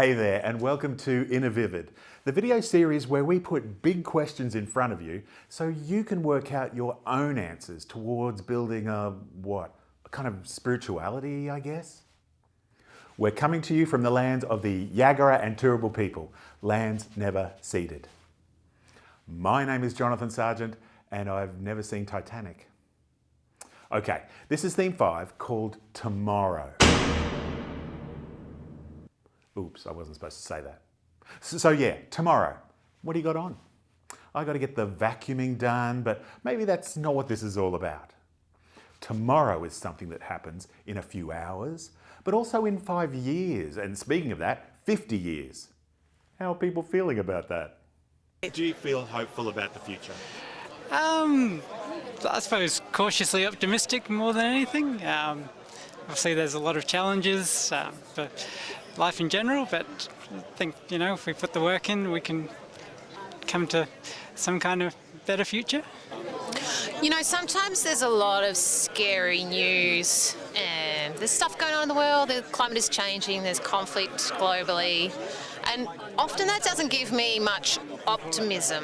Hey there, and welcome to innerVIVID, the video series where we put big questions in front of you so you can work out your own answers towards building a kind of spirituality, I guess? We're coming to you from the lands of the Yagara and Turrbal people, lands never ceded. My name is Jonathan Sargent, and I've never seen Titanic. Okay, this is theme 5 called Tomorrow. Oops, I wasn't supposed to say that. So yeah, tomorrow. What do you got on? I got to get the vacuuming done, but maybe that's not what this is all about. Tomorrow is something that happens in a few hours, but also in 5 years, and speaking of that, 50 years. How are people feeling about that? Do you feel hopeful about the future? I suppose cautiously optimistic more than anything. Obviously there's a lot of challenges for life in general, but I think, if we put the work in, we can come to some kind of better future. Sometimes there's a lot of scary news and there's stuff going on in the world, the climate is changing, there's conflict globally, and often that doesn't give me much optimism,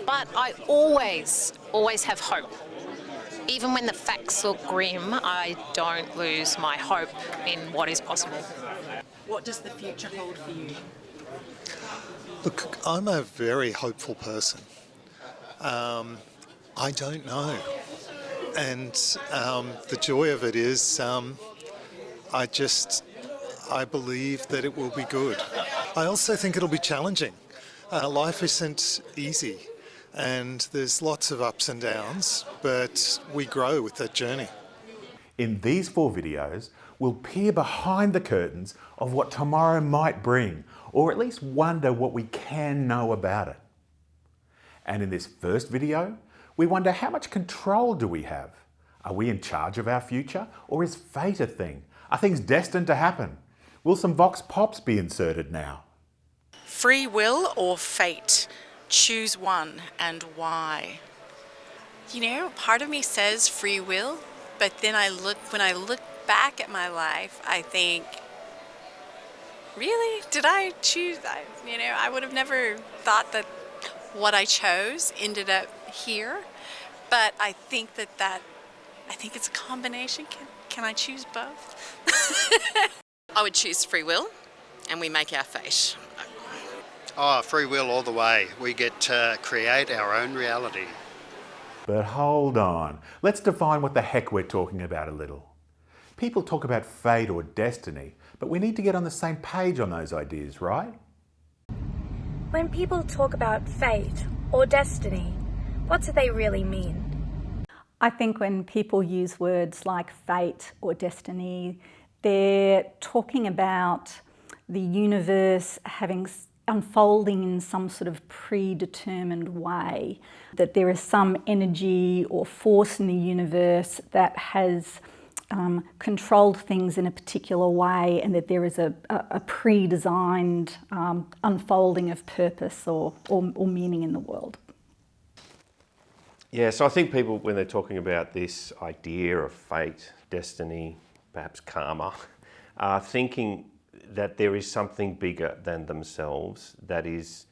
but I always have hope. Even when the facts look grim, I don't lose my hope in what is possible. What does the future hold for you? Look, I'm a very hopeful person. I don't know. And the joy of it is I believe that it will be good. I also think it'll be challenging. Life isn't easy, and there's lots of ups and downs, but we grow with that journey. In these 4 videos, we'll peer behind the curtains of what tomorrow might bring, or at least wonder what we can know about it. And in this first video, we wonder, how much control do we have? Are we in charge of our future, or is fate a thing? Are things destined to happen? Will some vox pops be inserted now? Free will or fate? Choose one, and why? Part of me says free will, but then when I look back at my life, I think, really? Did I choose? I would have never thought that what I chose ended up here, but I think I think it's a combination. Can I choose both? I would choose free will, and we make our fate. Oh, free will all the way. We get to create our own reality. But hold on, let's define what the heck we're talking about a little. People talk about fate or destiny, but we need to get on the same page on those ideas, right? When people talk about fate or destiny, what do they really mean? I think when people use words like fate or destiny, they're talking about the universe unfolding in some sort of predetermined way, that there is some energy or force in the universe that has controlled things in a particular way, and that there is a pre-designed unfolding of purpose or meaning in the world. Yeah, so I think people, when they're talking about this idea of fate, destiny, perhaps karma, are thinking that there is something bigger than themselves that is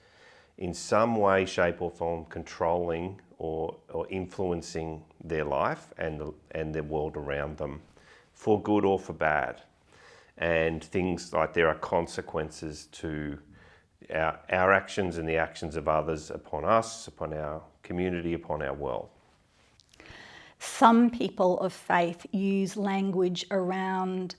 in some way, shape or form controlling or influencing their life and the world around them, for good or for bad. And things like there are consequences to our actions and the actions of others upon us, upon our community, upon our world. Some people of faith use language around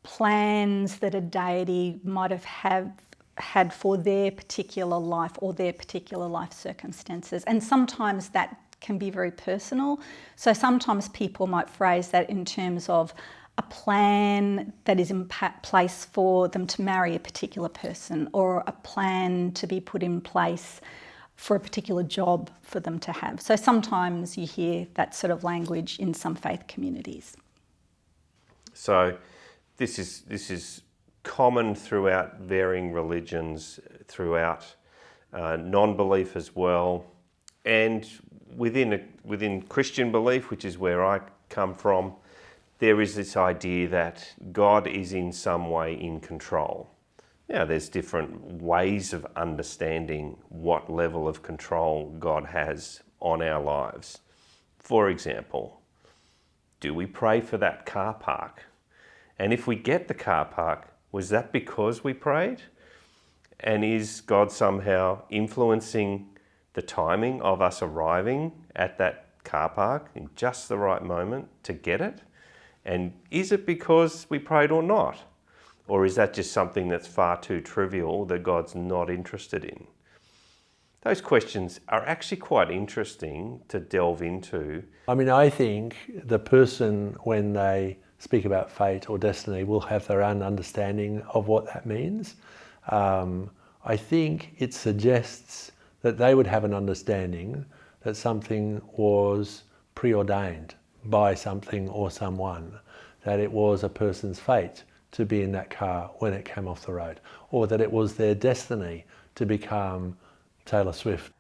plans that a deity might have had for their particular life or their particular life circumstances. And sometimes that can be very personal. So sometimes people might phrase that in terms of a plan that is in place for them to marry a particular person, or a plan to be put in place for a particular job for them to have. So sometimes you hear that sort of language in some faith communities. So this is common throughout varying religions, throughout non-belief as well, and within Christian belief, which is where I come from, there is this idea that God is in some way in control. there's different ways of understanding what level of control God has on our lives. For example, do we pray for that car park? And if we get the car park, was that because we prayed? And is God somehow influencing the timing of us arriving at that car park in just the right moment to get it? And is it because we prayed or not? Or is that just something that's far too trivial that God's not interested in? Those questions are actually quite interesting to delve into. I mean, I think the person, when they speak about fate or destiny, will have their own understanding of what that means. I think it suggests that they would have an understanding that something was preordained by something or someone, that it was a person's fate to be in that car when it came off the road, or that it was their destiny to become Taylor Swift.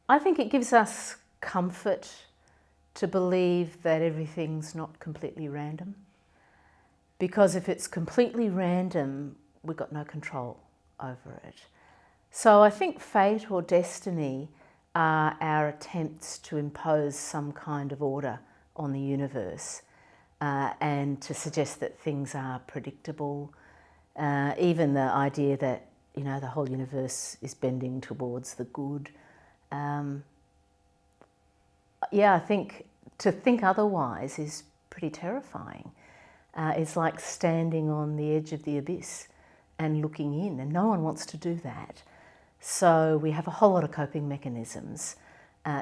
I think it gives us comfort to believe that everything's not completely random. Because if it's completely random, we've got no control over it. So I think fate or destiny are our attempts to impose some kind of order on the universe and to suggest that things are predictable. Even the idea that, you know, the whole universe is bending towards the good. Yeah, I think to think otherwise is pretty terrifying. It's like standing on the edge of the abyss and looking in, and no one wants to do that. So we have a whole lot of coping mechanisms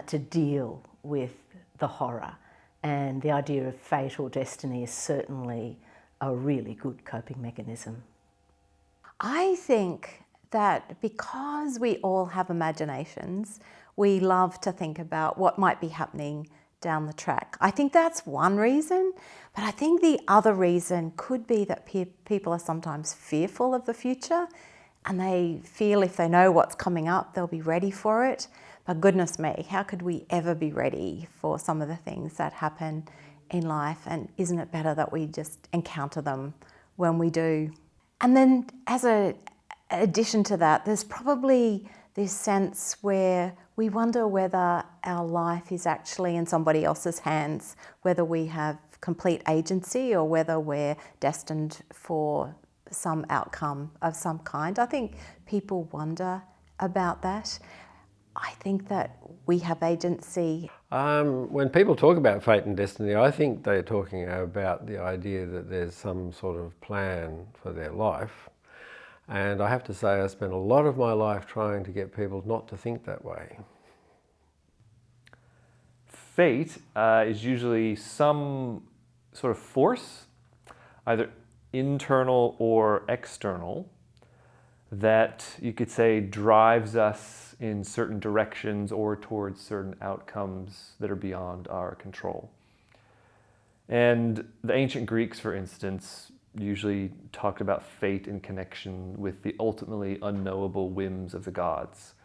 to deal with the horror, and the idea of fate or destiny is certainly a really good coping mechanism. I think that because we all have imaginations, we love to think about what might be happening down the track. I think that's one reason, but I think the other reason could be that people are sometimes fearful of the future, and they feel if they know what's coming up, they'll be ready for it. But goodness me, how could we ever be ready for some of the things that happen in life? And isn't it better that we just encounter them when we do? And then as an addition to that, there's probably this sense where we wonder whether our life is actually in somebody else's hands, whether we have complete agency or whether we're destined for some outcome of some kind. I think people wonder about that. I think that we have agency. When people talk about fate and destiny, I think they're talking about the idea that there's some sort of plan for their life. And I have to say I spent a lot of my life trying to get people not to think that way. Fate is usually some sort of force, either internal or external, that you could say drives us in certain directions or towards certain outcomes that are beyond our control. And the ancient Greeks, for instance, usually talked about fate in connection with the ultimately unknowable whims of the gods.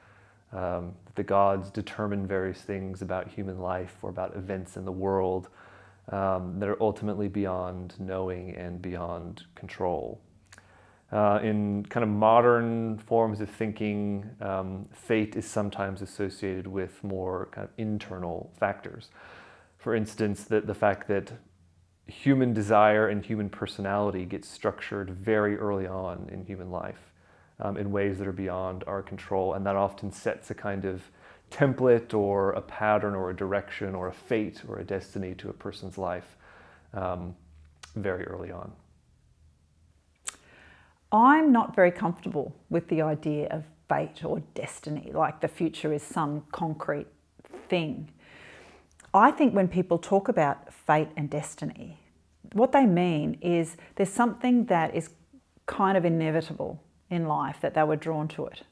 The gods determine various things about human life or about events in the world that are ultimately beyond knowing and beyond control. In kind of modern forms of thinking, fate is sometimes associated with more kind of internal factors. For instance, the fact that human desire and human personality gets structured very early on in human life in ways that are beyond our control, and that often sets a kind of template or a pattern or a direction or a fate or a destiny to a person's life very early on. I'm not very comfortable with the idea of fate or destiny, like the future is some concrete thing. I think when people talk about fate and destiny, what they mean is there's something that is kind of inevitable in life, that they were drawn to it.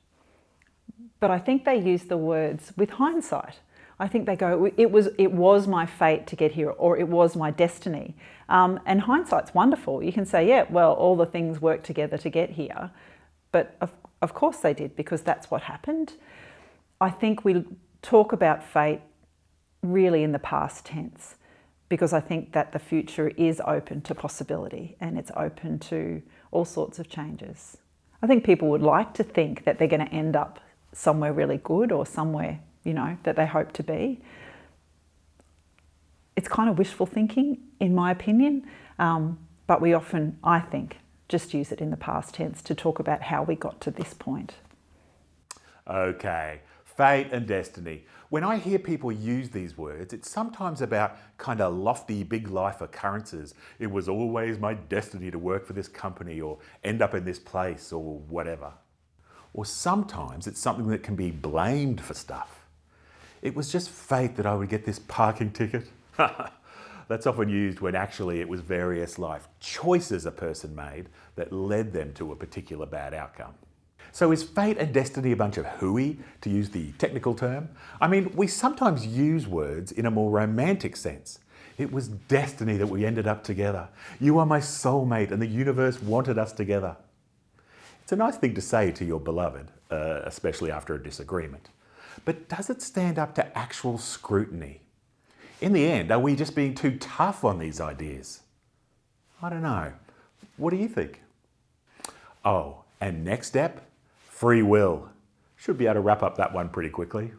But I think they use the words with hindsight. I think they go, it was my fate to get here, or it was my destiny. And hindsight's wonderful. You can say, yeah, well, all the things worked together to get here. But of course they did, because that's what happened. I think we talk about fate really in the past tense, because I think that the future is open to possibility and it's open to all sorts of changes. I think people would like to think that they're going to end up somewhere really good or somewhere, you know, that they hope to be. It's kind of wishful thinking, in my opinion, but we often, I think, just use it in the past tense to talk about how we got to this point. Okay, fate and destiny. When I hear people use these words, it's sometimes about kind of lofty big life occurrences. It was always my destiny to work for this company or end up in this place or whatever. Or sometimes it's something that can be blamed for stuff. It was just fate that I would get this parking ticket. That's often used when actually it was various life choices a person made that led them to a particular bad outcome. So is fate and destiny a bunch of hooey, to use the technical term? I mean, we sometimes use words in a more romantic sense. It was destiny that we ended up together. You are my soulmate and the universe wanted us together. It's a nice thing to say to your beloved, especially after a disagreement. But does it stand up to actual scrutiny? In the end, are we just being too tough on these ideas? I don't know. What do you think? Oh, and next step? Free will. Should be able to wrap up that one pretty quickly.